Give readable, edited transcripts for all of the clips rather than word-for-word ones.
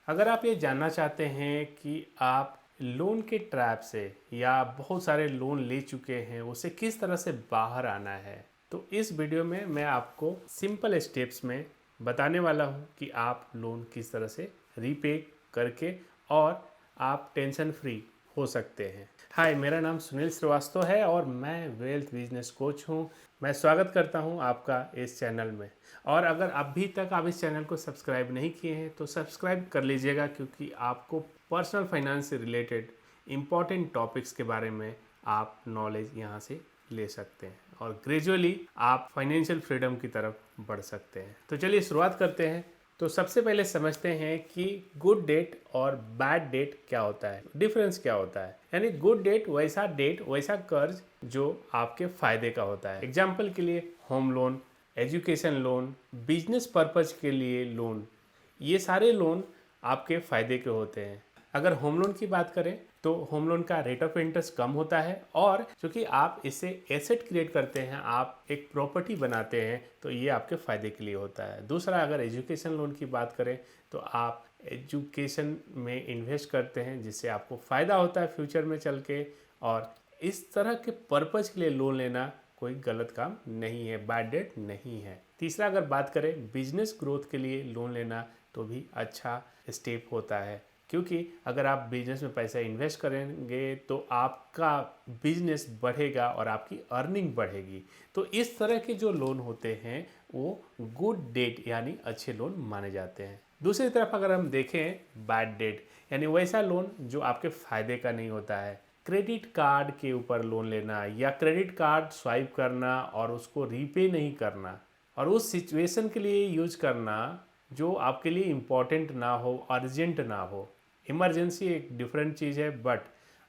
अगर आप ये जानना चाहते हैं कि आप लोन के ट्रैप से या बहुत सारे लोन ले चुके हैं उसे किस तरह से बाहर आना है, तो इस वीडियो में मैं आपको सिंपल स्टेप्स में बताने वाला हूँ कि आप लोन किस तरह से रीपे करके और आप टेंशन फ्री हो सकते हैं। हाय, मेरा नाम सुनील श्रीवास्तव है और मैं वेल्थ बिजनेस कोच हूँ। मैं स्वागत करता हूँ आपका इस चैनल में। और अगर अभी तक आप इस चैनल को सब्सक्राइब नहीं किए हैं तो सब्सक्राइब कर लीजिएगा, क्योंकि आपको पर्सनल फाइनेंस से रिलेटेड इम्पॉर्टेंट टॉपिक्स के बारे में आप नॉलेज यहाँ से ले सकते हैं और ग्रेजुअली आप फाइनेंशियल फ्रीडम की तरफ बढ़ सकते हैं। तो चलिए शुरुआत करते हैं। तो सबसे पहले समझते हैं कि गुड डेट और बैड डेट क्या होता है, डिफरेंस क्या होता है। यानी गुड डेट वैसा कर्ज जो आपके फायदे का होता है। एग्जाम्पल के लिए home loan, education loan, business purpose के लिए लोन, ये सारे लोन आपके फ़ायदे के होते हैं। अगर होम लोन की बात करें तो होम लोन का रेट ऑफ इंटरेस्ट कम होता है, और चूँकि आप इससे एसेट क्रिएट करते हैं, आप एक प्रॉपर्टी बनाते हैं, तो ये आपके फ़ायदे के लिए होता है। दूसरा, अगर एजुकेशन लोन की बात करें तो आप एजुकेशन में इन्वेस्ट करते हैं जिससे आपको फ़ायदा होता है फ्यूचर में चल के, और इस तरह के पर्पज़ के लिए लोन लेना कोई गलत काम नहीं है, बैड डेट नहीं है। तीसरा, अगर बात करें बिजनेस ग्रोथ के लिए लोन लेना, तो भी अच्छा स्टेप होता है, क्योंकि अगर आप बिजनेस में पैसा इन्वेस्ट करेंगे तो आपका बिजनेस बढ़ेगा और आपकी अर्निंग बढ़ेगी। तो इस तरह के जो लोन होते हैं वो गुड डेट यानी अच्छे लोन माने जाते हैं। दूसरी तरफ अगर हम देखें बैड डेट, यानी वैसा लोन जो आपके फ़ायदे का नहीं होता है। क्रेडिट कार्ड के ऊपर लोन लेना या क्रेडिट कार्ड स्वाइप करना और उसको रीपे नहीं करना, और उस सिचुएशन के लिए यूज करना जो आपके लिए इम्पॉर्टेंट ना हो, अर्जेंट ना हो। इमरजेंसी एक डिफरेंट चीज़ है, बट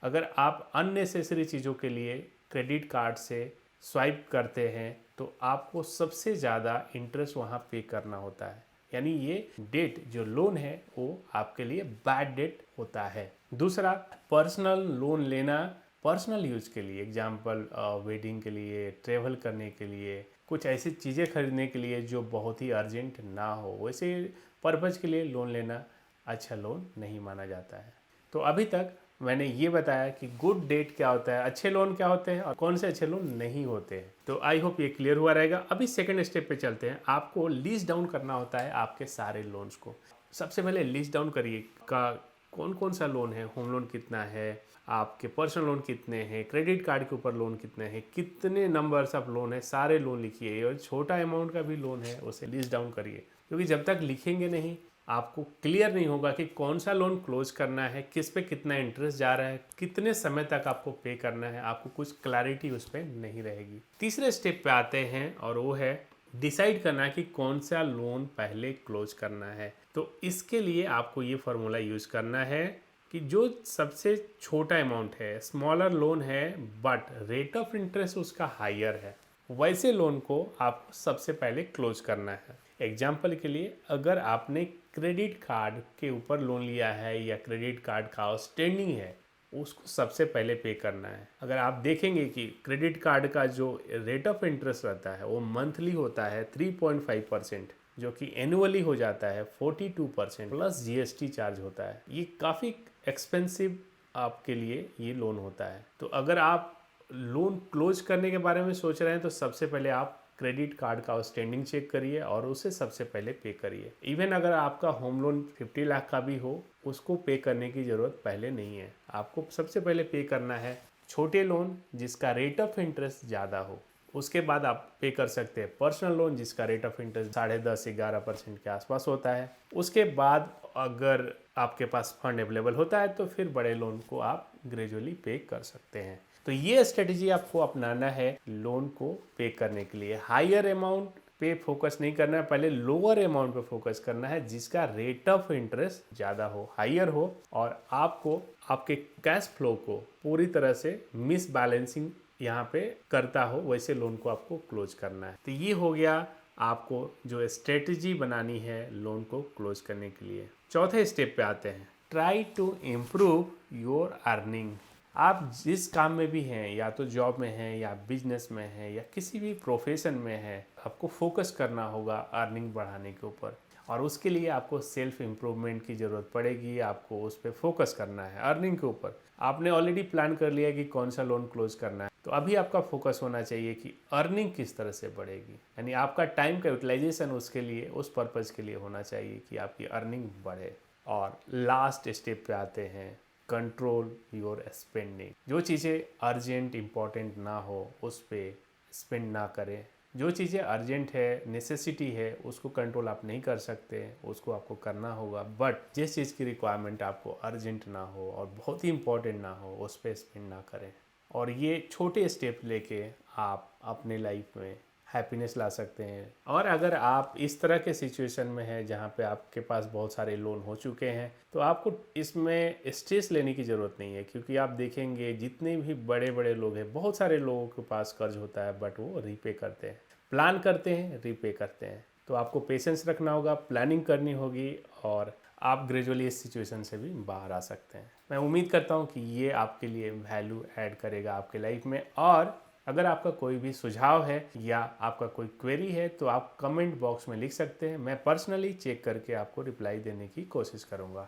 अगर आप अननेसेसरी चीज़ों के लिए क्रेडिट कार्ड से स्वाइप करते हैं तो आपको सबसे ज़्यादा इंटरेस्ट वहाँ पे करना होता है। यानी ये डेट जो लोन है वो आपके लिए बैड डेट होता है। दूसरा, पर्सनल लोन लेना पर्सनल यूज़ के लिए, एग्जाम्पल वेडिंग के लिए, ट्रेवल करने के लिए, कुछ ऐसी चीज़ें खरीदने के लिए जो बहुत ही अर्जेंट ना हो, वैसे पर्पज़ के लिए लोन लेना अच्छा लोन नहीं माना जाता है। तो अभी तक मैंने ये बताया कि गुड डेट क्या होता है, अच्छे लोन क्या होते हैं और कौन से अच्छे लोन नहीं होते हैं। तो आई होप ये क्लियर हुआ रहेगा। अभी सेकंड स्टेप पे चलते हैं। आपको लिस्ट डाउन करना होता है आपके सारे लोन्स को। सबसे पहले लिस्ट डाउन करिए का कौन कौन सा लोन है, होम लोन कितना है, आपके पर्सनल लोन कितने हैं, क्रेडिट कार्ड के ऊपर लोन कितने हैं, कितने नंबर्स ऑफ लोन है, सारे लोन लिखिए। और छोटा अमाउंट का भी लोन है उसे लिस्ट डाउन करिए, क्योंकि जब तक लिखेंगे नहीं आपको क्लियर नहीं होगा कि कौन सा लोन क्लोज करना है, किस पे कितना इंटरेस्ट जा रहा है, कितने समय तक आपको पे करना है, आपको कुछ क्लैरिटी उस पर नहीं रहेगी। तीसरे स्टेप पे आते हैं और वो है डिसाइड करना कि कौन सा लोन पहले क्लोज करना है। तो इसके लिए आपको ये फार्मूला यूज करना है कि जो सबसे छोटा अमाउंट है, स्मॉलर लोन है बट रेट ऑफ इंटरेस्ट उसका हायर है, वैसे लोन को आपको सबसे पहले क्लोज करना है। एग्जाम्पल के लिए, अगर आपने क्रेडिट कार्ड के ऊपर लोन लिया है या क्रेडिट कार्ड का आउटस्टैंडिंग है, उसको सबसे पहले पे करना है। अगर आप देखेंगे कि क्रेडिट कार्ड का जो रेट ऑफ इंटरेस्ट रहता है वो मंथली होता है 3.5%, जो कि एनुअली हो जाता है 42% प्लस जीएसटी चार्ज होता है। ये काफ़ी एक्सपेंसिव आपके लिए ये लोन होता है। तो अगर आप लोन क्लोज करने के बारे में सोच रहे हैं तो सबसे पहले आप क्रेडिट कार्ड का आउटस्टैंडिंग चेक करिए और उसे सबसे पहले पे करिए। इवन अगर आपका होम लोन 50 लाख का भी हो, उसको पे करने की ज़रूरत पहले नहीं है। आपको सबसे पहले पे करना है छोटे लोन जिसका रेट ऑफ इंटरेस्ट ज़्यादा हो। उसके बाद आप पे कर सकते हैं पर्सनल लोन जिसका रेट ऑफ इंटरेस्ट 10.5-11% के आसपास होता है। उसके बाद अगर आपके पास फंड अवेलेबल होता है तो फिर बड़े लोन को आप ग्रेजुअली पे कर सकते हैं। तो ये स्ट्रेटजी आपको अपनाना है लोन को पे करने के लिए। हायर अमाउंट पे फोकस नहीं करना है, पहले लोअर अमाउंट पे फोकस करना है जिसका रेट ऑफ इंटरेस्ट ज़्यादा हो, हायर हो, और आपको आपके कैश फ्लो को पूरी तरह से मिस बैलेंसिंग यहाँ पे करता हो, वैसे लोन को आपको क्लोज करना है। तो ये हो गया आपको जो स्ट्रेटजी बनानी है लोन को क्लोज करने के लिए। चौथे स्टेप पे आते हैं, try to improve your earning. आप जिस काम में भी हैं, या तो जॉब में हैं या बिजनेस में हैं या किसी भी प्रोफेशन में हैं, आपको फोकस करना होगा अर्निंग बढ़ाने के ऊपर। और उसके लिए आपको सेल्फ इम्प्रूवमेंट की ज़रूरत पड़ेगी। आपको उस पर फोकस करना है, अर्निंग के ऊपर। आपने ऑलरेडी प्लान कर लिया कि कौन सा लोन क्लोज करना है, तो अभी आपका फोकस होना चाहिए कि अर्निंग किस तरह से बढ़ेगी। यानी आपका टाइम का यूटिलाइजेशन उसके लिए, उस पर्पज़ के लिए होना चाहिए कि आपकी अर्निंग बढ़े। और लास्ट स्टेप पे आते हैं, कंट्रोल योर स्पेंडिंग। जो चीज़ें अर्जेंट इम्पॉर्टेंट ना हो उस पर स्पेंड ना करें। जो चीज़ें अर्जेंट है, नेसेसिटी है, उसको कंट्रोल आप नहीं कर सकते, उसको आपको करना होगा। बट जिस चीज़ की रिक्वायरमेंट आपको अर्जेंट ना हो और बहुत ही इंपॉर्टेंट ना हो, उस पर स्पेंड ना करें। और ये छोटे स्टेप लेके आप अपने लाइफ में हैप्पीनेस ला सकते हैं। और अगर आप इस तरह के सिचुएशन में हैं जहाँ पे आपके पास बहुत सारे लोन हो चुके हैं, तो आपको इसमें स्ट्रेस लेने की ज़रूरत नहीं है, क्योंकि आप देखेंगे जितने भी बड़े बड़े लोग हैं, बहुत सारे लोगों के पास कर्ज होता है बट वो रीपे करते हैं, प्लान करते हैं, रीपे करते हैं। तो आपको पेशेंस रखना होगा, प्लानिंग करनी होगी, और आप ग्रेजुअली इस सिचुएशन से भी बाहर आ सकते हैं। मैं उम्मीद करता हूँ कि ये आपके लिए वैल्यू ऐड करेगा आपके लाइफ में। और अगर आपका कोई भी सुझाव है या आपका कोई क्वेरी है तो आप कमेंट बॉक्स में लिख सकते हैं। मैं पर्सनली चेक करके आपको रिप्लाई देने की कोशिश करूँगा।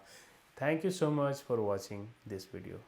Thank you so much for watching this video.